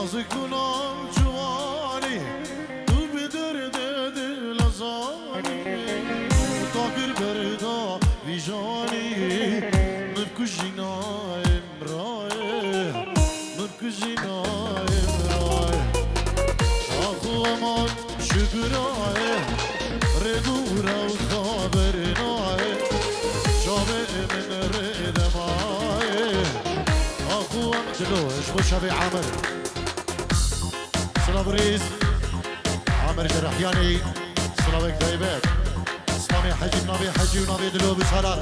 نازك جواني وبدرد دل زاني طاقر بردا ویجانی نبکجینا امرای نبکجینا امرای آخو امان شکرای ردورا و خابرنای شابه من ردمای آخو ام دلوش بشابه عامر سلام ريز عامر جرحياني سلامك دايبات اسلامي حجي نبي حجي ونبي دلو بسرار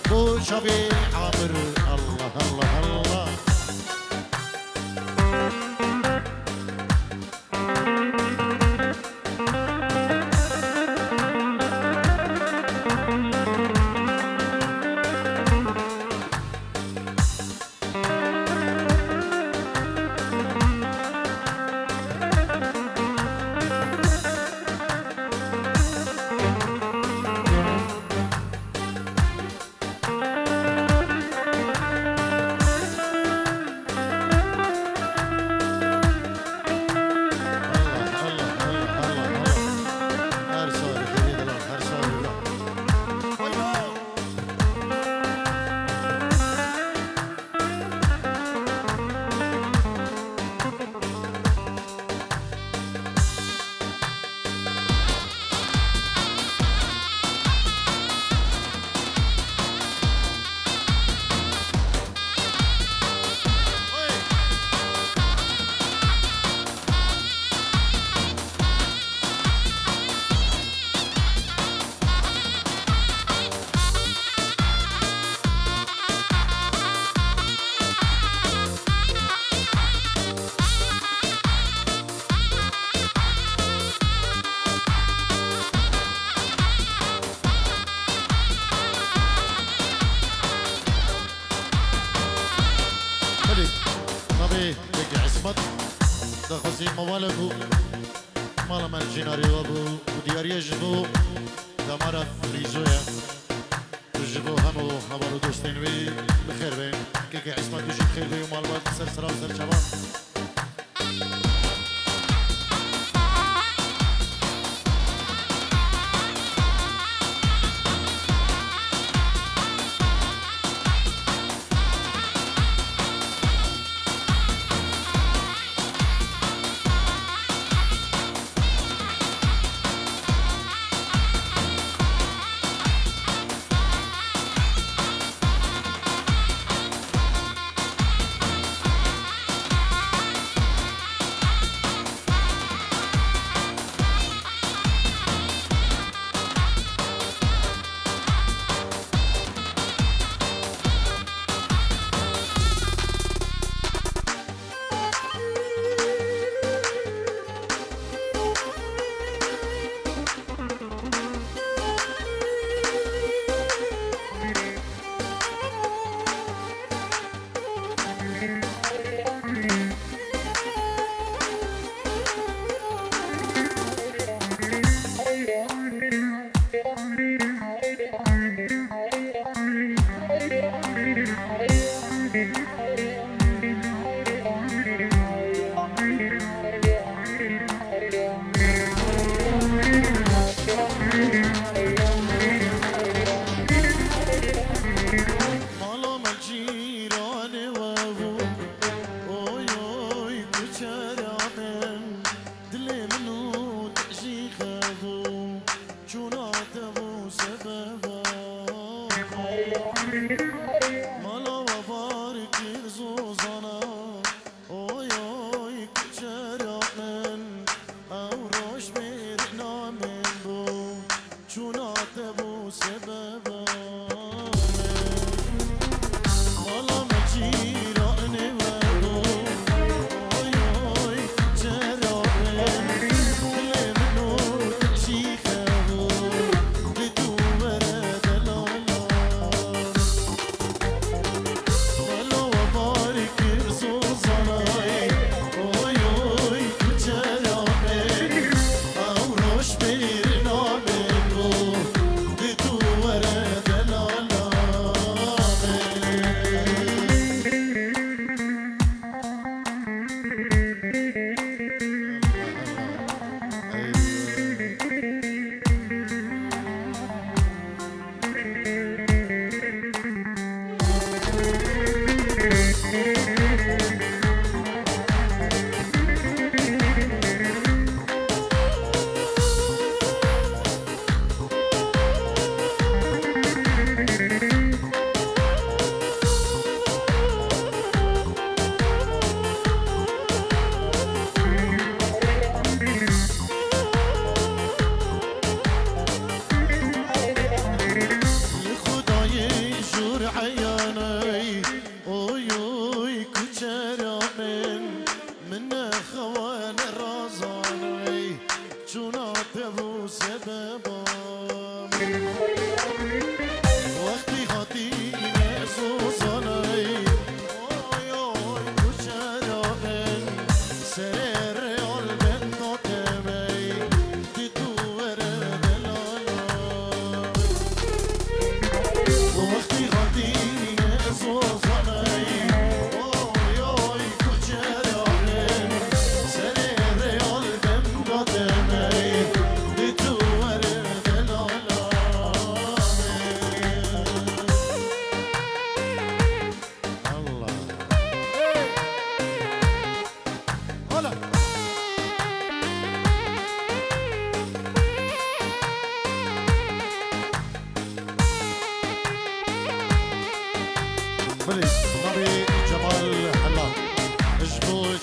بو شبي عامر الله الله الله دخوزي موالبو مالا من جناري وابو ودياري جبو دمارا فريزويا جبو همو هوالو دوستين وي بخير بين كيكي عصمت دوشي بخير بي ومالبات سر سرا وسر شباب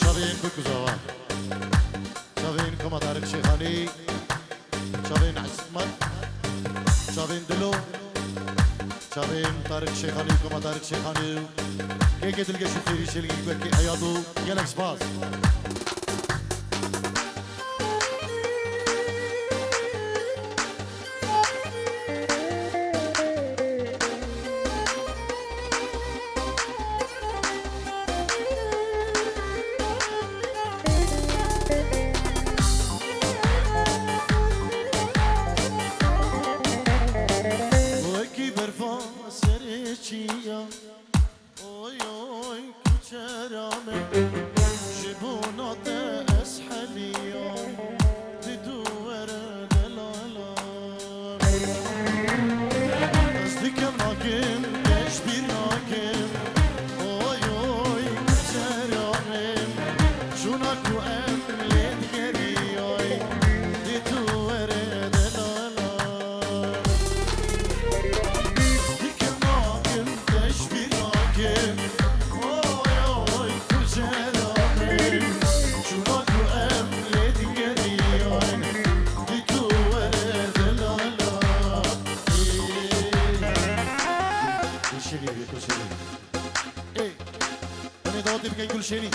شبین بکوزاوا شبین کما تارک شیخانی شبین عصمت شبین دلو شبین تارک شیخانی کما تارک شیخانی که دلگه شفیری شلگی که حیاتو گلک سپاس كل شيء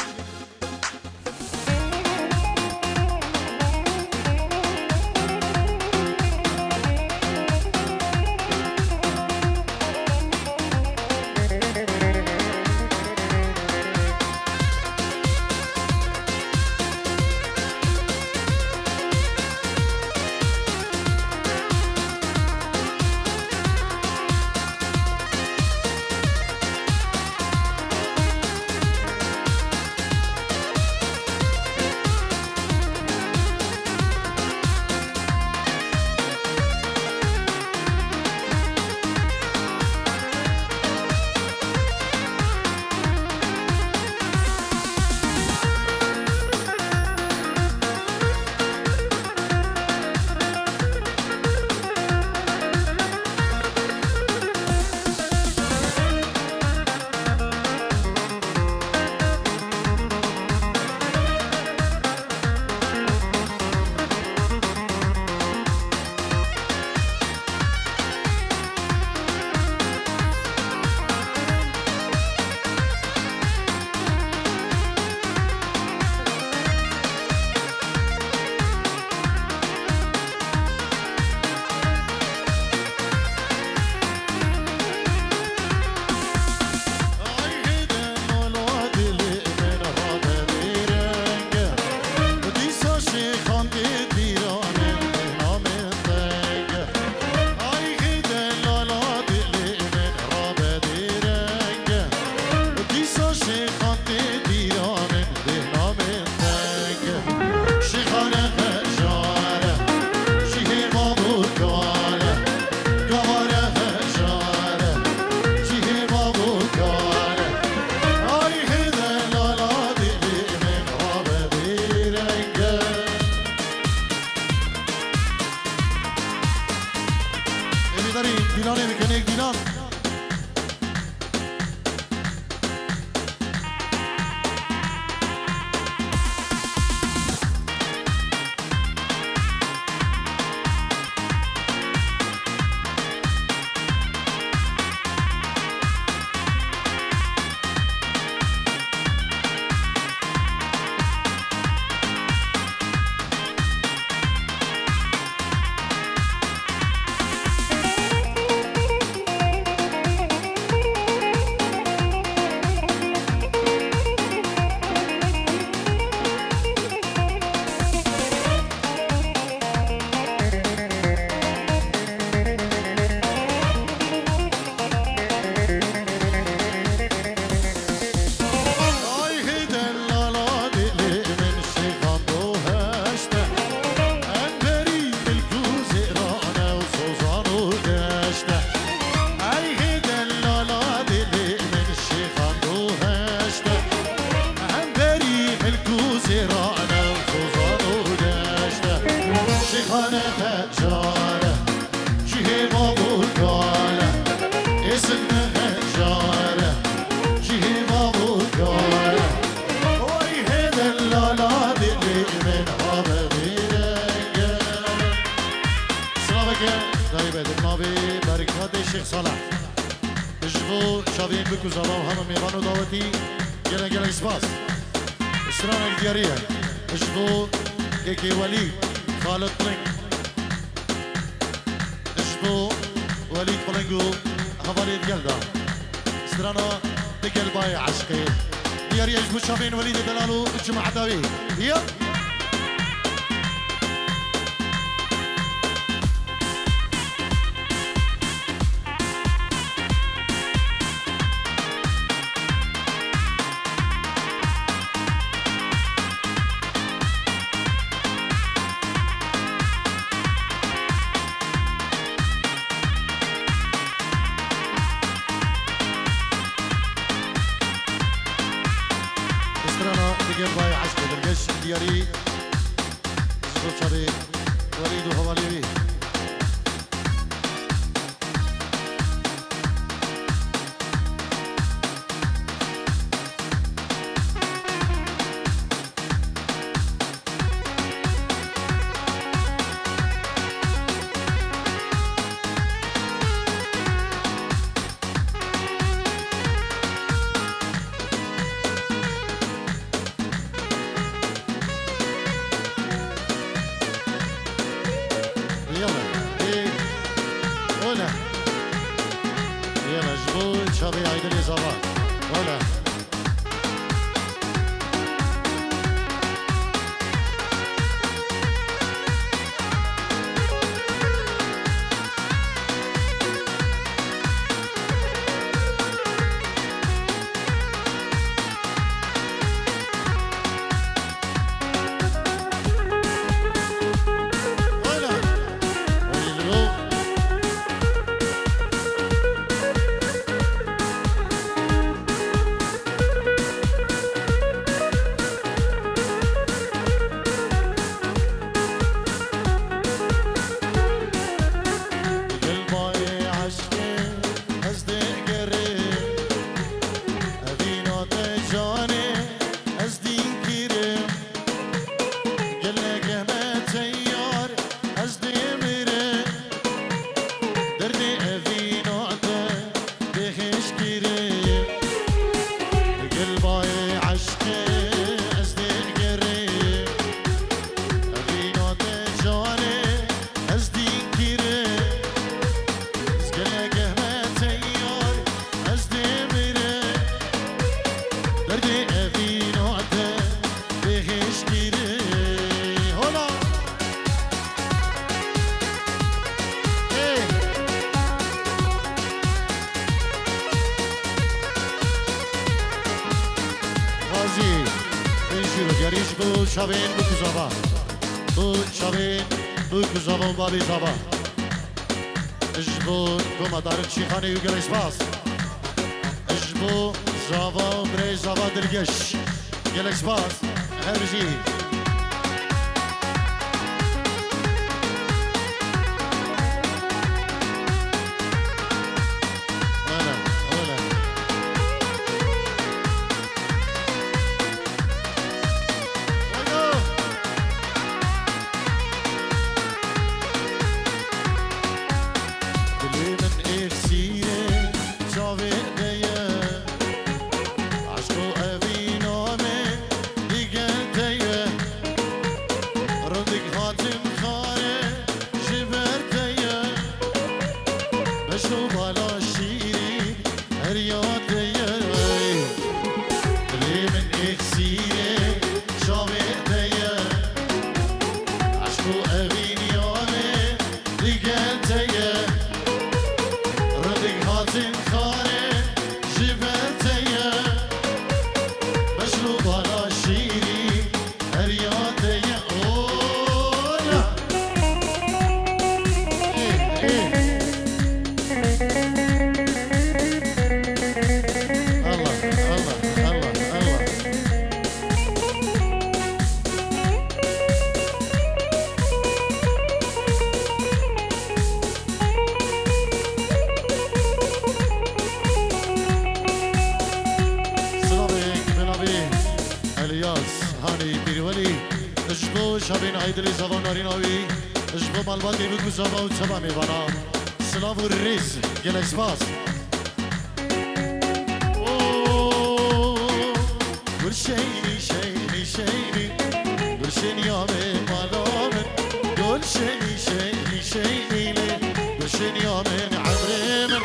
الشيخ صالح جبو شابين بكو زباو هم ميوانو دعوتي جلا سباس اسرانا الديارية جبو كيكي وليد خالد طلنق جبو وليد طلنقو حوالي الجلدة اسرانا دقل باي عشقي ديارية جبو شابين وليد دلالو الجمع داوي يب باي عشق درقش دياري زبط شبي وليد وحوالي بيه شابي عيد الإصابات ولا بو شابين بو كزابا بو شابين بو كزابا و بابي زابا اجبو كوما دارك شيخاني يوغل اسباس اجبو زابا و بري زابا درگش يوغل اسباس هرجي شبین عیدلی زبان ناریناوی اجبو مالباتی بگو زبا و چبا میبانا سلاف والريز جالك سباس ورشيني شيني شيني ورشيني يا من مالامن ورشيني شيني شيني لي ورشيني يا من عمري من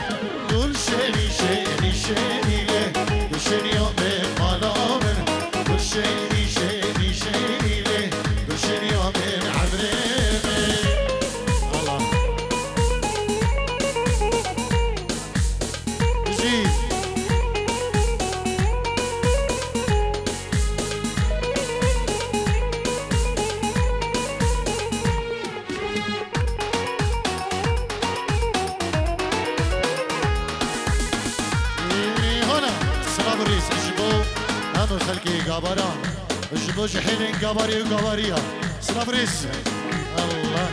ورشيني شيني شيني لي ورشيني يا من مالامن ورشيني شيني شيني لي ورشيني يا من عمري خلقي قبرا جبوج حين قبري وقبريا سلافريس الله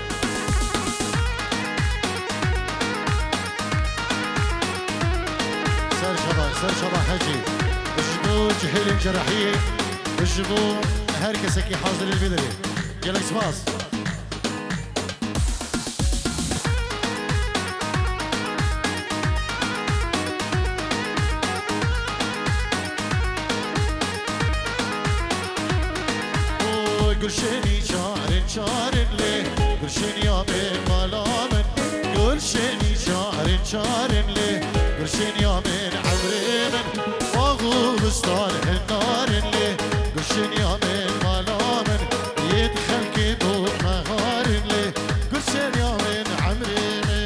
سر شبا حجي جبوج حين جرحية جبو هركسكي حاضر البدري يلا سباس قرشني شعر شعر ليه قرشني يا من ملامن قرشني شعر شعر ليه قرشني يا من عمري من واغو بستان النار ليه قرشني يا من ملامن يدخل كيبو مهار ليه قرشني يا من عمري من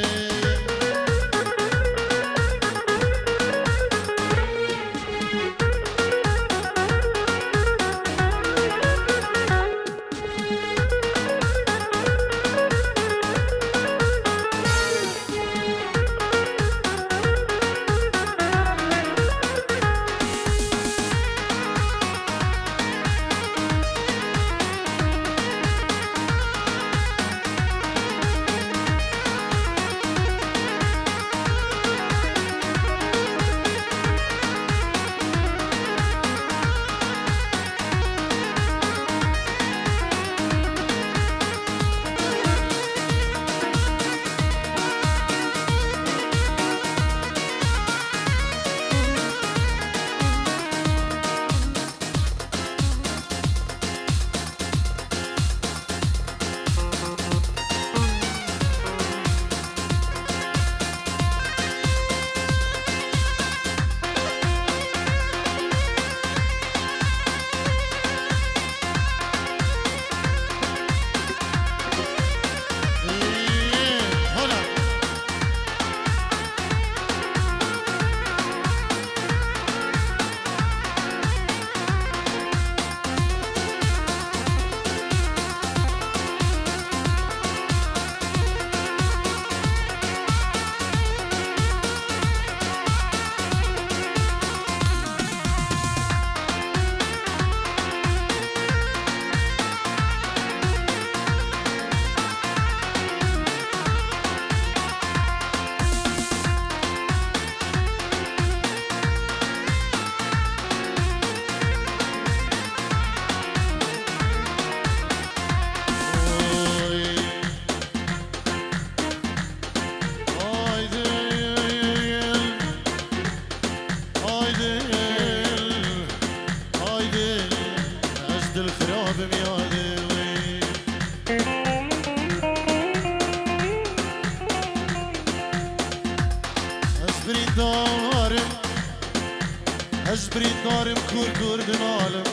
أجبري دارم كور كور دنالم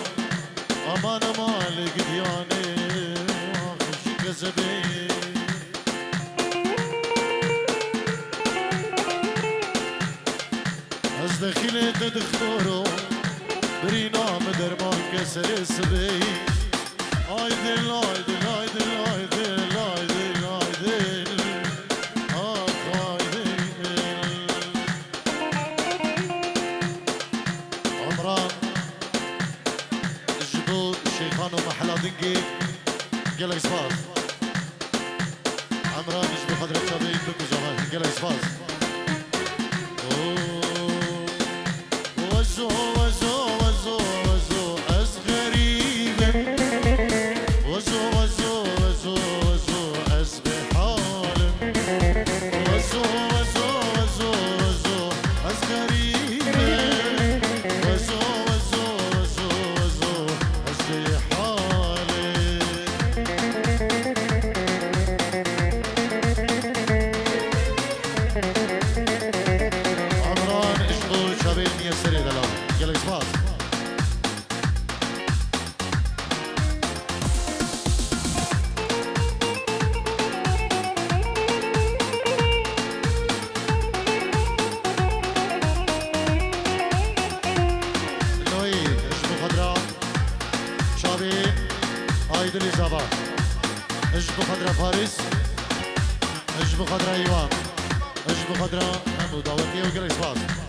أمان مالك دياني وخشي كذبي از دخيلة تدخلورو برينا مدرمان كسر سبي آيدل آيدل آيدل آيدل آيدل آيدل شيخان ومحلا دنقي قلق سباس عمران نجبي حضرة شبي بكو زمان قلق سباس وزو وزو وزو وزو أز غريبة وزو وزو وزو وزو أز بحالم وزو آیدلی زبا اش بخدر پاریس اش بخدر ایوان اش بخدر همو دعوتیه و گریس باز